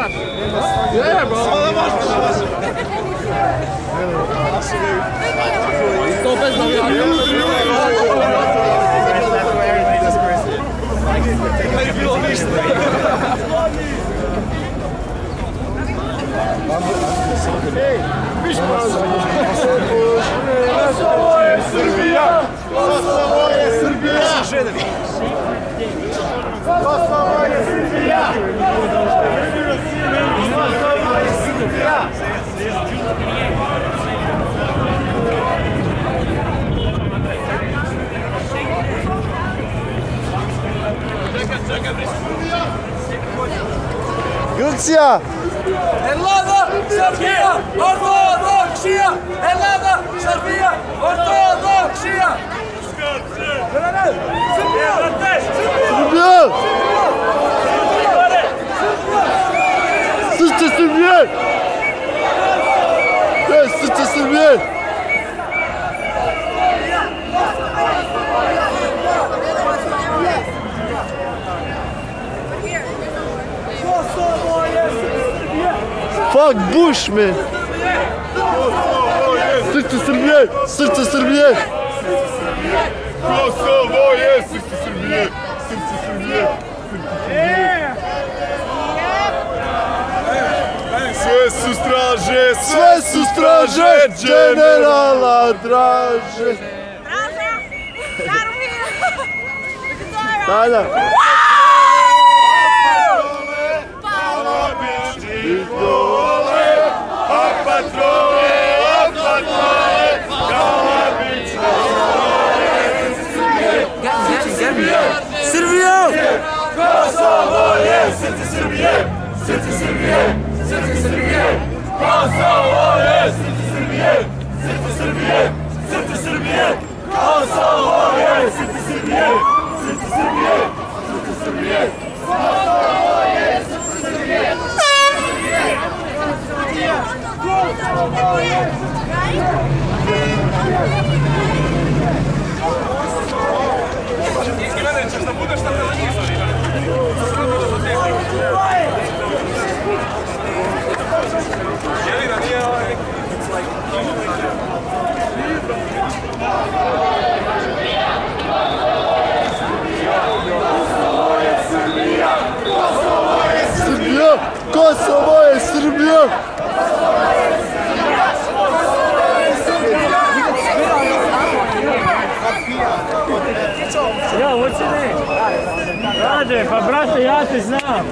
Yeah, bro. To bez nawijania. Nie było nic. Kosovo je Srbija! Kosovo je Srbija! Kosovo je Srbija! Kosovo je Srbija! Grčija! Elada, Srbija, ortodoksija! Elada, Srbija, ortodoksija! Srbija! Srbija! Srce Srbije! Srce Srbije! Fuck Bush, man! Srce Srbije! Srce Srbije! Kosovo je srce Srbije! Srce Srbije! Sve su straže! Sve su straže! Generala Draže! Draže! Jaromir! Tada! Idole, a patrole, Galabiće! Srbija! Kosovo je srce Srbije! Srce Srbije! Srce Srbije! Kosovo je srce Srbije! Srce Srbije! Srce Srbije! Kosovo je srce Srbije! Srce Srbije! Srce Srbije! Kosovo je srce Srbije! Kosovo je Izgleda ćeš da budeš na televizoru. Jeli da nije ovaj... Srbija! Kosovo je Srbija! Ja, hoće ne? Rade, pa brate, ja te znam.